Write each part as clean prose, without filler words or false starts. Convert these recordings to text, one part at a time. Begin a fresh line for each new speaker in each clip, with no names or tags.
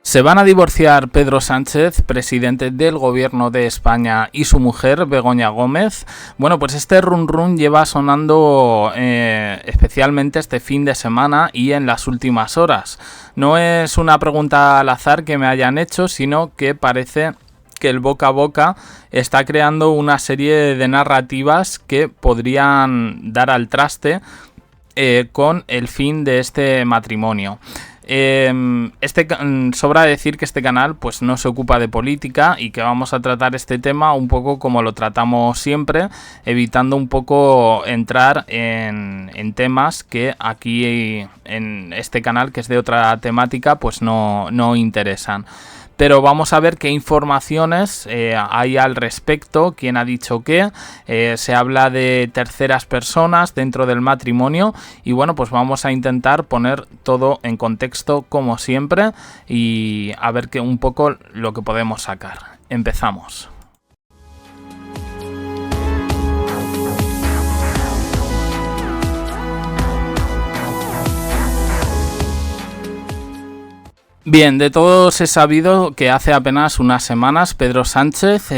Se van a divorciar Pedro Sánchez, presidente del gobierno de España, y su mujer, Begoña Gómez. Bueno, pues este run run lleva sonando especialmente este fin de semana y en las últimas horas. No es una pregunta al azar que me hayan hecho, sino que parece que el boca a boca está creando una serie de narrativas que podrían dar al traste con el fin de este matrimonio. Sobra decir que este canal pues no se ocupa de política y que vamos a tratar este tema un poco como lo tratamos siempre, evitando un poco entrar en temas que aquí en este canal, que es de otra temática, pues no interesan. Pero vamos a ver qué informaciones hay al respecto, quién ha dicho qué. Se habla de terceras personas dentro del matrimonio y bueno, pues vamos a intentar poner todo en contexto como siempre y a ver un poco lo que podemos sacar. Empezamos. Bien, de todos he sabido que hace apenas unas semanas Pedro Sánchez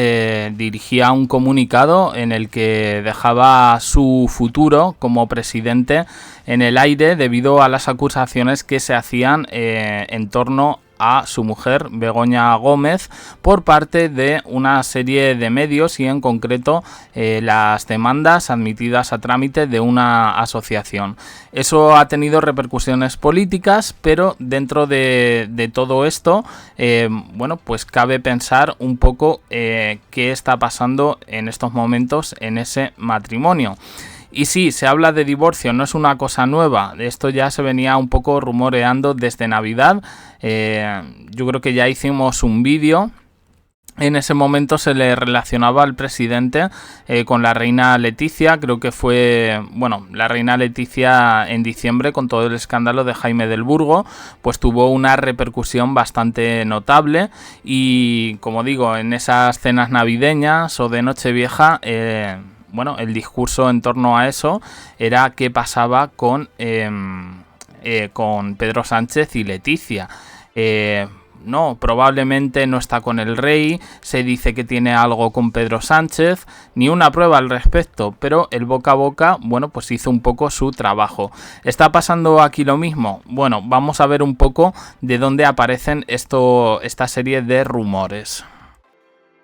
dirigía un comunicado en el que dejaba su futuro como presidente en el aire debido a las acusaciones que se hacían en torno a su mujer, Begoña Gómez, por parte de una serie de medios y en concreto las demandas admitidas a trámite de una asociación. Eso ha tenido repercusiones políticas, pero dentro de todo esto, bueno, pues cabe pensar un poco qué está pasando en estos momentos en ese matrimonio. Y sí, se habla de divorcio, no es una cosa nueva, esto ya se venía un poco rumoreando desde Navidad. Yo creo que ya hicimos un vídeo. En ese momento se le relacionaba al presidente con la reina Leticia, creo que fue, bueno, la reina Leticia en diciembre con todo el escándalo de Jaime del Burgo, pues tuvo una repercusión bastante notable y como digo, en esas cenas navideñas o de Nochevieja, bueno, el discurso en torno a eso era qué pasaba con Pedro Sánchez y Leticia. No, probablemente no está con el rey, se dice que tiene algo con Pedro Sánchez, ni una prueba al respecto, pero el boca a boca, bueno, pues hizo un poco su trabajo. ¿Está pasando aquí lo mismo? Bueno, vamos a ver un poco de dónde aparecen esta serie de rumores.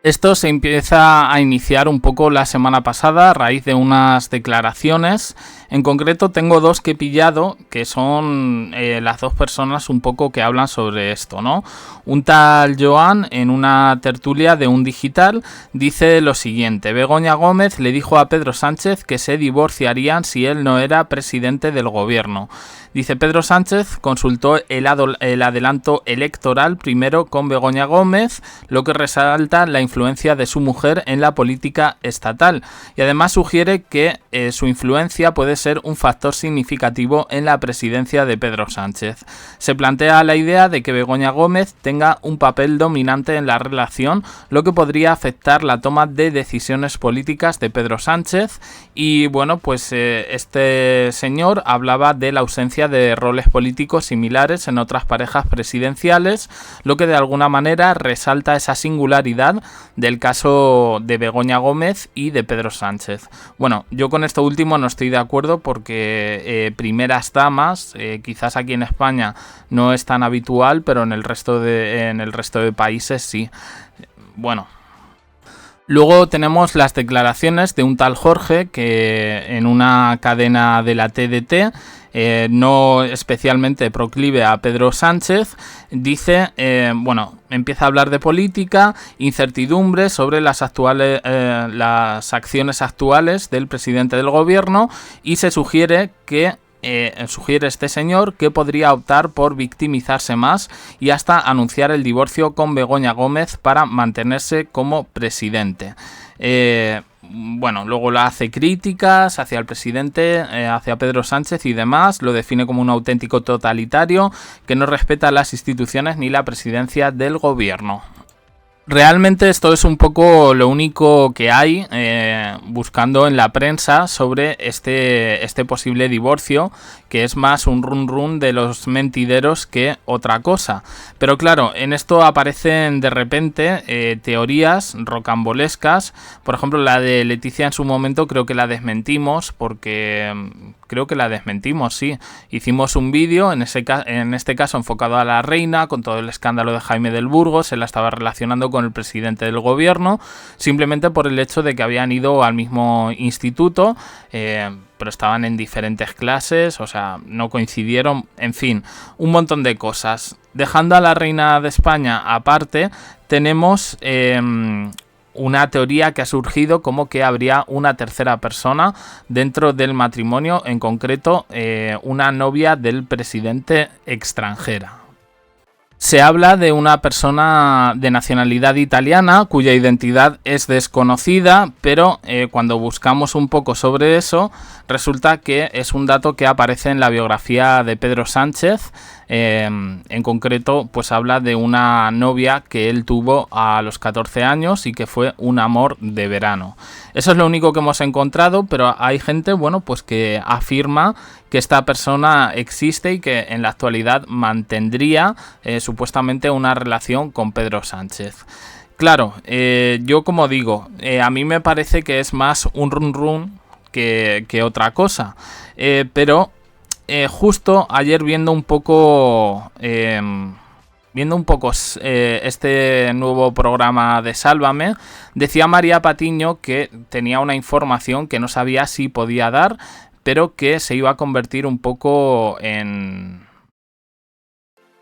Esto se empieza a iniciar un poco la semana pasada a raíz de unas declaraciones. En concreto tengo dos que he pillado, que son las dos personas un poco que hablan sobre esto, ¿no? Un tal Joan, en una tertulia de Un Digital, dice lo siguiente: Begoña Gómez le dijo a Pedro Sánchez que se divorciarían si él no era presidente del gobierno. Dice, Pedro Sánchez consultó el adelanto electoral primero con Begoña Gómez, lo que resalta la influencia de su mujer en la política estatal y además sugiere que su influencia puede ser un factor significativo en la presidencia de Pedro Sánchez. Se plantea la idea de que Begoña Gómez tenga un papel dominante en la relación, lo que podría afectar la toma de decisiones políticas de Pedro Sánchez y bueno, pues este señor hablaba de la ausencia de roles políticos similares en otras parejas presidenciales, lo que de alguna manera resalta esa singularidad del caso de Begoña Gómez y de Pedro Sánchez. Bueno, yo con esto último no estoy de acuerdo porque primeras damas, quizás aquí en España no es tan habitual, pero en el resto de países sí. Bueno. Luego tenemos las declaraciones de un tal Jorge que en una cadena de la TDT, no especialmente proclive a Pedro Sánchez, dice, bueno, empieza a hablar de política, incertidumbre sobre las acciones actuales del presidente del gobierno y se sugiere este señor que podría optar por victimizarse más y hasta anunciar el divorcio con Begoña Gómez para mantenerse como presidente. Bueno, luego la hace críticas hacia el presidente, hacia Pedro Sánchez y demás, lo define como un auténtico totalitario que no respeta las instituciones ni la presidencia del gobierno. Realmente esto es un poco lo único que hay buscando en la prensa sobre este posible divorcio, que es más un run run de los mentideros que otra cosa. Pero claro, en esto aparecen de repente teorías rocambolescas. Por ejemplo, la de Leticia en su momento creo que la desmentimos, porque creo que la desmentimos, sí. Hicimos un vídeo, en este caso enfocado a la reina, con todo el escándalo de Jaime del Burgo. Se la estaba relacionando con el presidente del gobierno, simplemente por el hecho de que habían ido al mismo instituto, pero estaban en diferentes clases, o sea, no coincidieron, en fin, un montón de cosas. Dejando a la reina de España aparte, tenemos una teoría que ha surgido como que habría una tercera persona dentro del matrimonio, en concreto una novia del presidente extranjera. Se habla de una persona de nacionalidad italiana cuya identidad es desconocida, pero cuando buscamos un poco sobre eso, resulta que es un dato que aparece en la biografía de Pedro Sánchez. En concreto, pues habla de una novia que él tuvo a los 14 años y que fue un amor de verano. Eso es lo único que hemos encontrado, pero hay gente, bueno, pues que afirma que esta persona existe y que en la actualidad mantendría supuestamente una relación con Pedro Sánchez. Claro, yo como digo, a mí me parece que es más un run run que otra cosa, pero justo ayer viendo un poco este nuevo programa de Sálvame, decía María Patiño que tenía una información que no sabía si podía dar, pero que se iba a convertir un poco en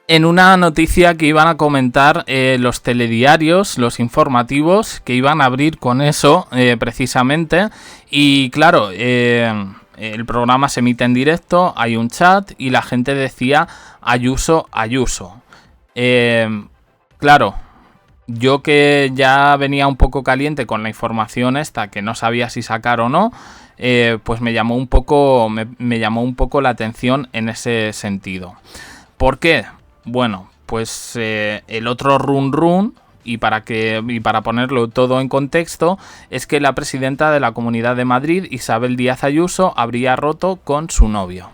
una noticia que iban a comentar los telediarios, los informativos, que iban a abrir con eso precisamente. Y claro, el programa se emite en directo, hay un chat y la gente decía Ayuso, Ayuso. Claro, yo que ya venía un poco caliente con la información esta, que no sabía si sacar o no, pues me llamó un poco la atención en ese sentido. ¿Por qué? Bueno, pues el otro run run, y para ponerlo todo en contexto, es que la presidenta de la Comunidad de Madrid, Isabel Díaz Ayuso, habría roto con su novio.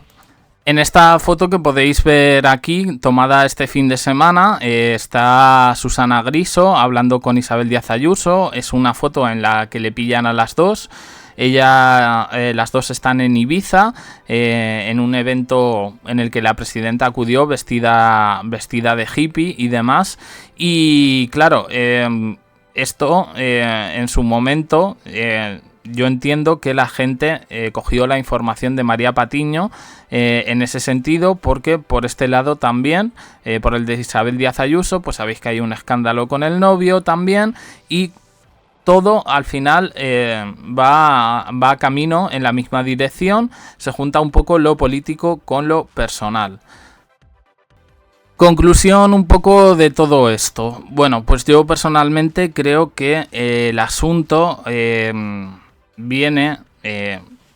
En esta foto que podéis ver aquí, tomada este fin de semana, está Susana Griso hablando con Isabel Díaz Ayuso. Es una foto en la que le pillan a las dos. Las dos están en Ibiza, en un evento en el que la presidenta acudió vestida de hippie y demás. Y claro, esto en su momento... yo entiendo que la gente cogió la información de María Patiño en ese sentido, porque por este lado también, por el de Isabel Díaz Ayuso, pues sabéis que hay un escándalo con el novio también, y todo al final va camino en la misma dirección. Se junta un poco lo político con lo personal. Conclusión un poco de todo esto. Bueno, pues yo personalmente creo que el asunto viene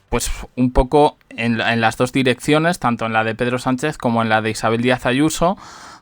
pues un poco en las dos direcciones, tanto en la de Pedro Sánchez como en la de Isabel Díaz Ayuso,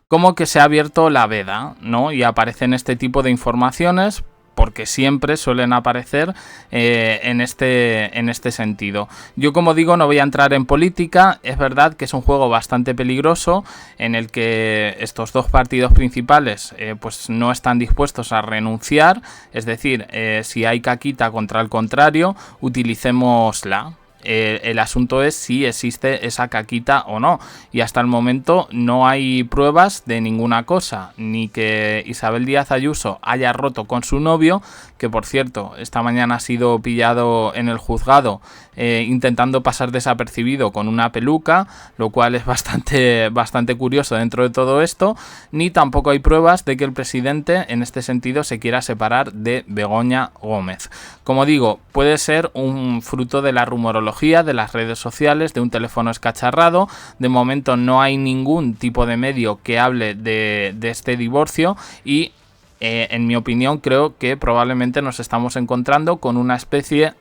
como que se ha abierto la veda, ¿no? Y aparecen este tipo de informaciones, porque siempre suelen aparecer en este sentido. Yo, como digo, no voy a entrar en política. Es verdad que es un juego bastante peligroso, en el que estos dos partidos principales pues no están dispuestos a renunciar. Es decir, si hay caquita contra el contrario, utilicémosla. El asunto es si existe esa caquita o no, y hasta el momento no hay pruebas de ninguna cosa, ni que Isabel Díaz Ayuso haya roto con su novio, que por cierto esta mañana ha sido pillado en el juzgado intentando pasar desapercibido con una peluca, lo cual es bastante curioso dentro de todo esto, ni tampoco hay pruebas de que el presidente en este sentido se quiera separar de Begoña Gómez. Como digo, puede ser un fruto de la rumorología de las redes sociales, de un teléfono escacharrado. De momento no hay ningún tipo de medio que hable de este divorcio, y en mi opinión creo que probablemente nos estamos encontrando con una especie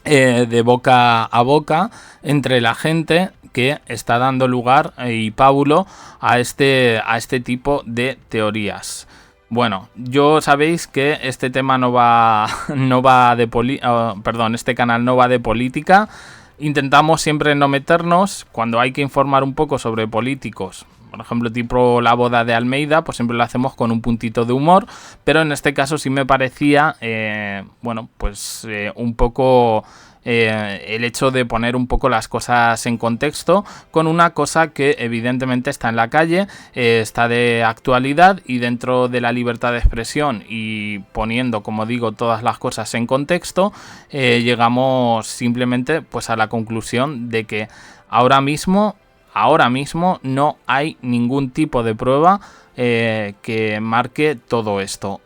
de boca a boca entre la gente, que está dando lugar y pábulo a este tipo de teorías. Bueno, yo sabéis que este tema no va, no va de este canal no va de política. Intentamos siempre no meternos cuando hay que informar un poco sobre políticos. Por ejemplo, tipo la boda de Almeida, pues siempre lo hacemos con un puntito de humor, pero en este caso sí me parecía, un poco el hecho de poner un poco las cosas en contexto con una cosa que evidentemente está en la calle, está de actualidad y dentro de la libertad de expresión y poniendo, como digo, todas las cosas en contexto, llegamos simplemente pues a la conclusión de que ahora mismo no hay ningún tipo de prueba que marque todo esto.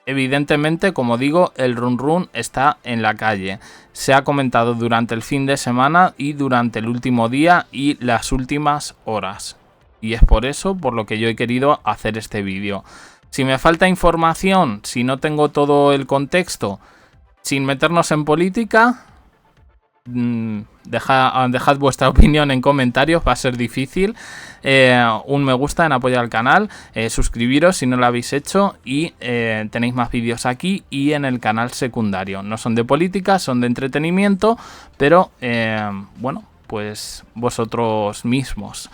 Evidentemente, como digo, el run run está en la calle. Se ha comentado durante el fin de semana y durante el último día y las últimas horas. Y es por eso por lo que yo he querido hacer este vídeo. Si me falta información, si no tengo todo el contexto, sin meternos en política, dejad vuestra opinión en comentarios, va a ser difícil. Un me gusta en apoyo al canal, suscribiros si no lo habéis hecho y tenéis más vídeos aquí y en el canal secundario. No son de política, son de entretenimiento, pero pues vosotros mismos.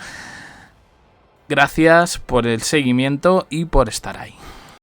Gracias por el seguimiento y por estar ahí.